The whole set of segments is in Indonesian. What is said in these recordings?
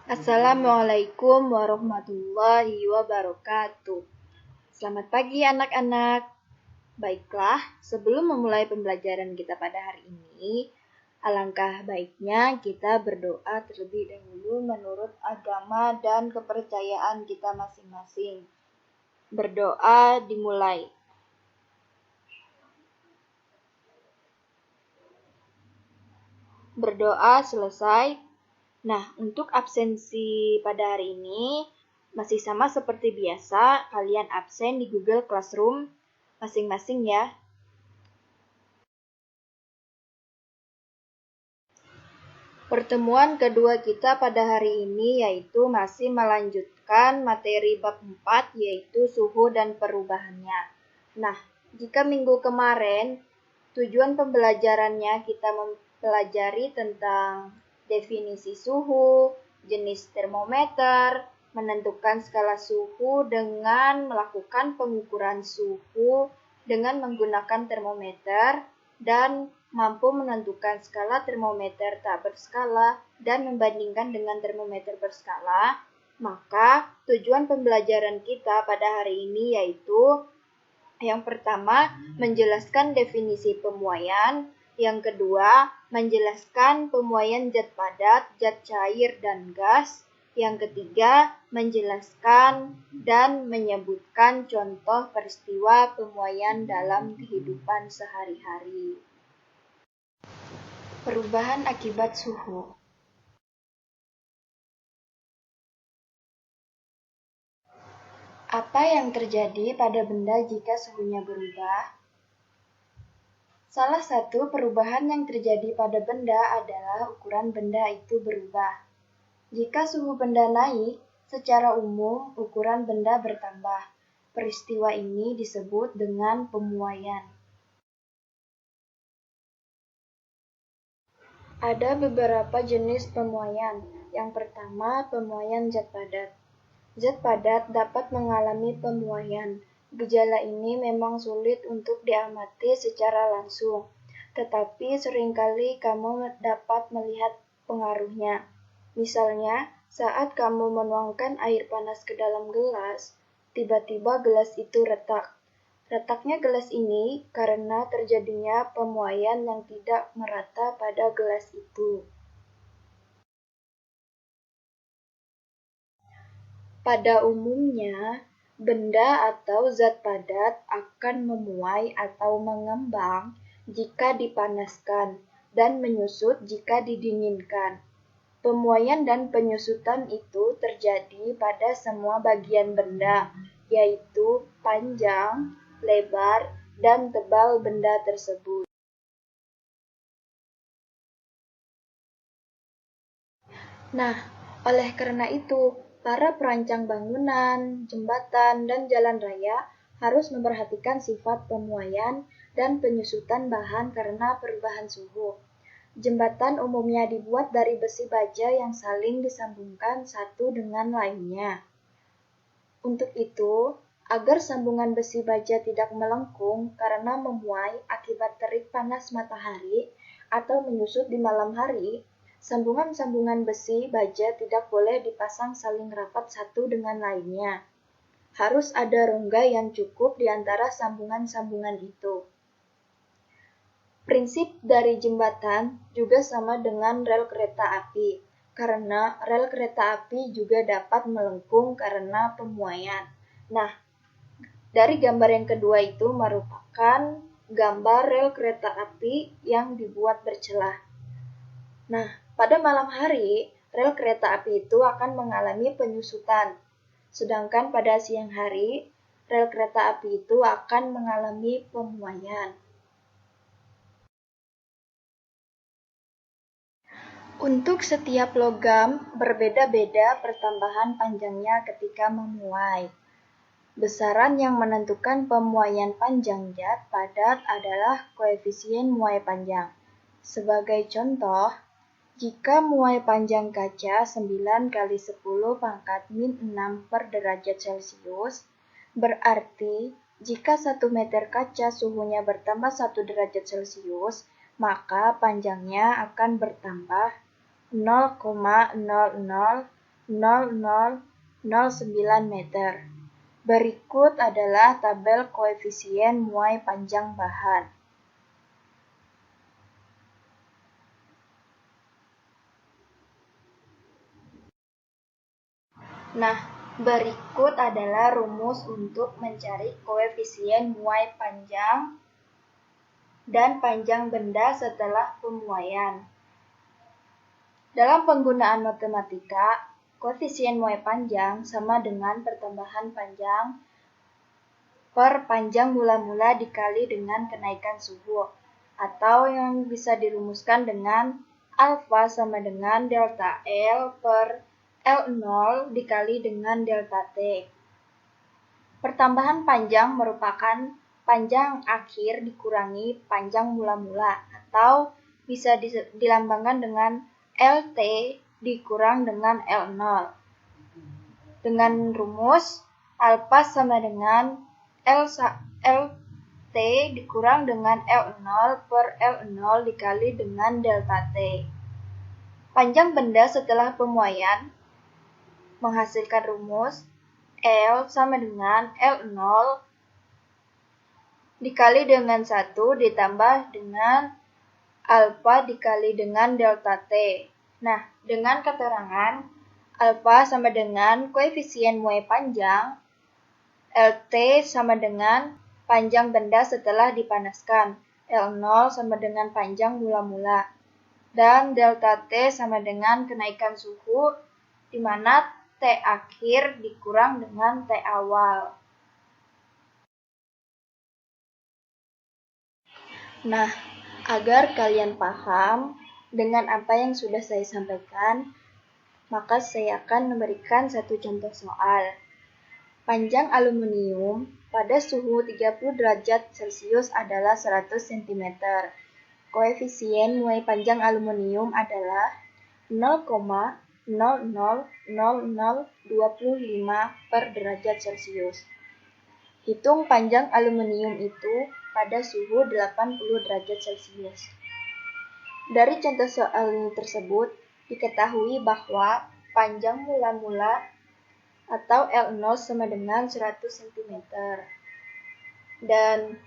Assalamualaikum warahmatullahi wabarakatuh. Selamat pagi anak-anak. Baiklah, sebelum memulai pembelajaran kita pada hari ini, alangkah baiknya kita berdoa terlebih dahulu menurut agama dan kepercayaan kita masing-masing. Berdoa dimulai. Berdoa selesai. Nah, untuk absensi pada hari ini, masih sama seperti biasa, kalian absen di Google Classroom masing-masing ya. Pertemuan kedua kita pada hari ini yaitu masih melanjutkan materi bab 4 yaitu suhu dan perubahannya. Nah, jika minggu kemarin tujuan pembelajarannya kita mempelajari tentang definisi suhu, jenis termometer, menentukan skala suhu dengan melakukan pengukuran suhu dengan menggunakan termometer, dan mampu menentukan skala termometer tak berskala dan membandingkan dengan termometer berskala, maka tujuan pembelajaran kita pada hari ini yaitu yang pertama, menjelaskan definisi pemuaian. Yang kedua, menjelaskan pemuaian zat padat, zat cair, dan gas. Yang ketiga, menjelaskan dan menyebutkan contoh peristiwa pemuaian dalam kehidupan sehari-hari. Perubahan akibat suhu. Apa yang terjadi pada benda jika suhunya berubah? Salah satu perubahan yang terjadi pada benda adalah ukuran benda itu berubah. Jika suhu benda naik, secara umum ukuran benda bertambah. Peristiwa ini disebut dengan pemuaian. Ada beberapa jenis pemuaian. Yang pertama, pemuaian zat padat. Zat padat dapat mengalami pemuaian. Gejala ini memang sulit untuk diamati secara langsung, tetapi seringkali kamu dapat melihat pengaruhnya. Misalnya, saat kamu menuangkan air panas ke dalam gelas, tiba-tiba gelas itu retak. Retaknya gelas ini karena terjadinya pemuaian yang tidak merata pada gelas itu. Pada umumnya, benda atau zat padat akan memuai atau mengembang jika dipanaskan dan menyusut jika didinginkan. Pemuaian dan penyusutan itu terjadi pada semua bagian benda, yaitu panjang, lebar, dan tebal benda tersebut. Nah, oleh karena itu, para perancang bangunan, jembatan, dan jalan raya harus memperhatikan sifat pemuaian dan penyusutan bahan karena perubahan suhu. Jembatan umumnya dibuat dari besi baja yang saling disambungkan satu dengan lainnya. Untuk itu, agar sambungan besi baja tidak melengkung karena memuai akibat terik panas matahari atau menyusut di malam hari, sambungan-sambungan besi baja tidak boleh dipasang saling rapat satu dengan lainnya. Harus ada rongga yang cukup di antara sambungan-sambungan itu. Prinsip dari jembatan juga sama dengan rel kereta api, karena rel kereta api juga dapat melengkung karena pemuaian. Nah, dari gambar yang kedua itu merupakan gambar rel kereta api yang dibuat bercelah. Nah, pada malam hari, rel kereta api itu akan mengalami penyusutan. Sedangkan pada siang hari, rel kereta api itu akan mengalami pemuaian. Untuk setiap logam, berbeda-beda pertambahan panjangnya ketika memuai. Besaran yang menentukan pemuaian panjang zat padat adalah koefisien muai panjang. Sebagai contoh, jika muai panjang kaca 9 kali 10 pangkat min 6 per derajat Celcius, berarti jika 1 meter kaca suhunya bertambah 1 derajat Celcius, maka panjangnya akan bertambah 0,00 meter. Berikut adalah tabel koefisien muai panjang bahan. Nah, berikut adalah rumus untuk mencari koefisien muai panjang dan panjang benda setelah pemuaian. Dalam penggunaan matematika, koefisien muai panjang sama dengan pertambahan panjang per panjang mula-mula dikali dengan kenaikan suhu, atau yang bisa dirumuskan dengan alfa sama dengan delta L per L0 dikali dengan delta T. Pertambahan panjang merupakan panjang akhir dikurangi panjang mula-mula, atau bisa dilambangkan dengan LT dikurang dengan L0. Dengan rumus alfa sama dengan LT dikurang dengan L0 per L0 dikali dengan delta T. Panjang benda setelah pemuaian menghasilkan rumus L sama dengan L0 dikali dengan 1 ditambah dengan alfa dikali dengan delta T. Nah, dengan keterangan alfa sama dengan koefisien muai panjang, LT sama dengan panjang benda setelah dipanaskan, L0 sama dengan panjang mula-mula, dan delta T sama dengan kenaikan suhu, di mana T akhir dikurang dengan T awal. Nah, agar kalian paham dengan apa yang sudah saya sampaikan, maka saya akan memberikan satu contoh soal. Panjang aluminium pada suhu 30 derajat Celcius adalah 100 cm. Koefisien muai panjang aluminium adalah 0,000025 per derajat Celcius. Hitung panjang aluminium itu pada suhu 80 derajat Celcius. Dari contoh soal tersebut, diketahui bahwa panjang mula-mula atau L0 sama dengan 100 cm. Dan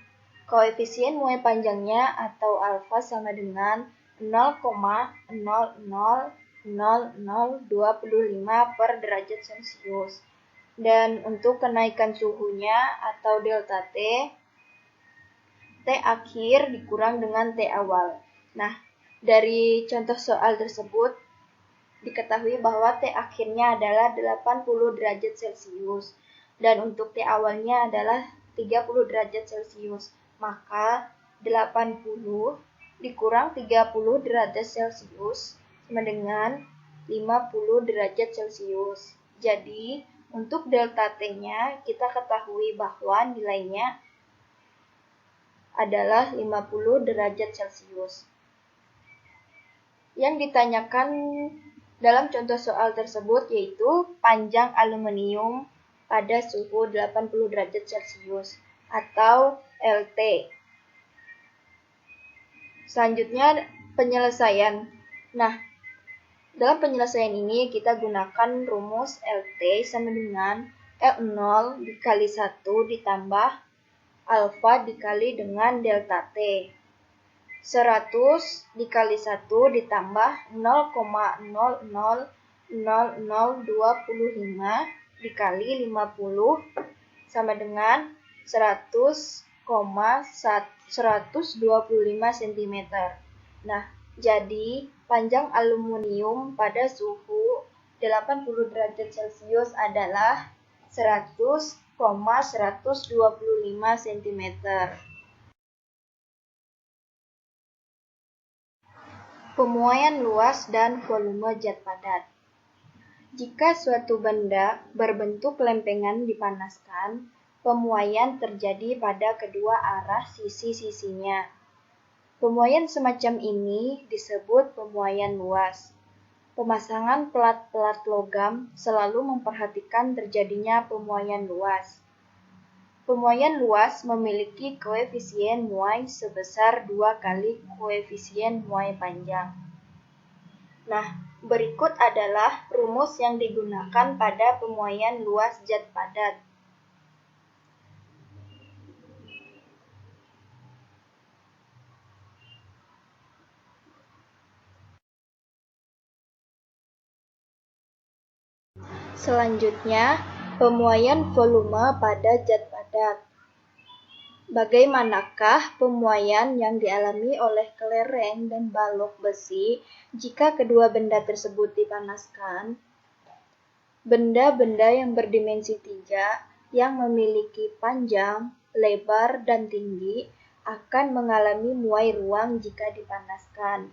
koefisien muai panjangnya atau alfa sama dengan 0,000025 per derajat Celcius. Dan untuk kenaikan suhunya atau delta T, T akhir dikurang dengan T awal. Nah, dari contoh soal tersebut, diketahui bahwa T akhirnya adalah 80 derajat Celcius dan untuk T awalnya adalah 30 derajat Celcius. Maka 80 dikurang 30 derajat Celcius sama dengan 50 derajat Celcius. Jadi, untuk delta T-nya kita ketahui bahwa nilainya adalah 50 derajat Celcius. Yang ditanyakan dalam contoh soal tersebut yaitu panjang aluminium pada suhu 80 derajat Celcius atau LT. Selanjutnya penyelesaian. Nah, dalam penyelesaian ini kita gunakan rumus LT sama dengan L0 dikali 1 ditambah alfa dikali dengan delta T. 100 dikali 1 ditambah 0,000025 dikali 50 sama dengan 100,125 cm. Nah, jadi panjang aluminium pada suhu 80 derajat Celcius adalah 100,125 cm. Pemuaian luas dan volume zat padat. Jika suatu benda berbentuk lempengan dipanaskan, pemuaian terjadi pada kedua arah sisi-sisinya. Pemuaian semacam ini disebut pemuaian luas. Pemasangan pelat-pelat logam selalu memperhatikan terjadinya pemuaian luas. Pemuaian luas memiliki koefisien muai sebesar 2 kali koefisien muai panjang. Nah, Berikut adalah rumus yang digunakan pada pemuaian luas zat padat. Selanjutnya, pemuaian volume pada zat padat. Bagaimanakah pemuaian yang dialami oleh kelereng dan balok besi jika kedua benda tersebut dipanaskan? Benda-benda yang berdimensi 3 yang memiliki panjang, lebar, dan tinggi akan mengalami muai ruang jika dipanaskan.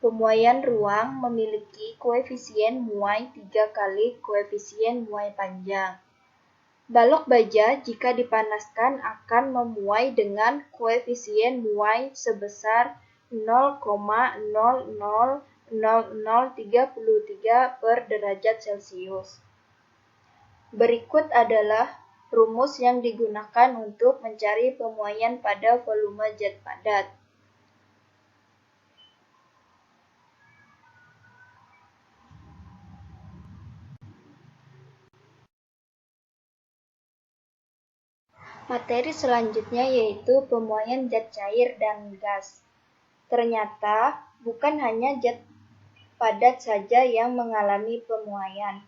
Pemuaian ruang memiliki koefisien muai 3 kali koefisien muai panjang. Balok baja jika dipanaskan akan memuai dengan koefisien muai sebesar 0,000033 per derajat Celcius. Berikut adalah rumus yang digunakan untuk mencari pemuaian pada volume zat padat. Materi selanjutnya yaitu pemuaian zat cair dan gas. Ternyata bukan hanya zat padat saja yang mengalami pemuaian,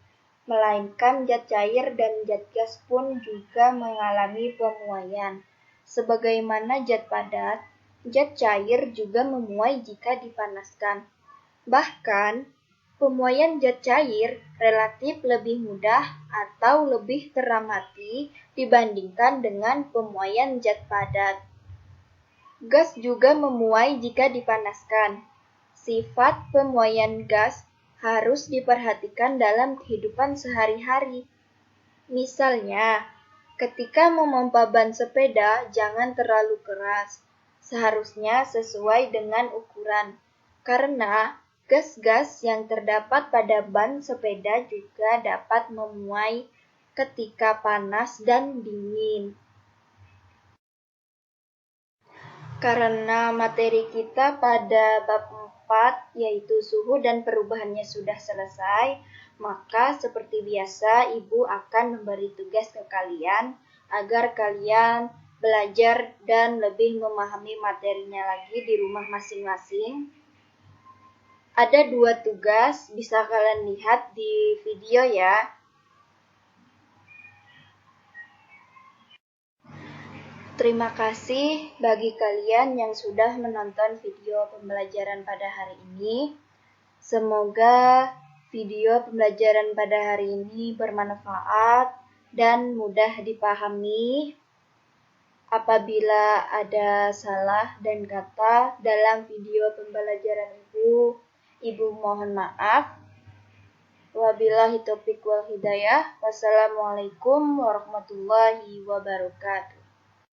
melainkan zat cair dan zat gas pun juga mengalami pemuaian. Sebagaimana zat padat, zat cair juga memuai jika dipanaskan. Bahkan, pemuaian zat cair relatif lebih mudah atau lebih teramati dibandingkan dengan pemuaian zat padat. Gas juga memuai jika dipanaskan. Sifat pemuaian gas harus diperhatikan dalam kehidupan sehari-hari. Misalnya, ketika memompa ban sepeda, jangan terlalu keras. Seharusnya sesuai dengan ukuran, karena gas-gas yang terdapat pada ban sepeda juga dapat memuai ketika panas dan dingin. Karena materi kita pada bab 4 yaitu suhu dan perubahannya sudah selesai, maka seperti biasa Ibu akan memberi tugas ke kalian agar kalian belajar dan lebih memahami materinya lagi di rumah masing-masing. Ada 2 tugas, bisa kalian lihat di video ya. Terima kasih bagi kalian yang sudah menonton video pembelajaran pada hari ini. Semoga video pembelajaran pada hari ini bermanfaat dan mudah dipahami. Apabila ada salah dan kata dalam video pembelajaran Ibu mohon maaf. Wabillahi taufiq wal hidayah. Wassalamualaikum warahmatullahi wabarakatuh.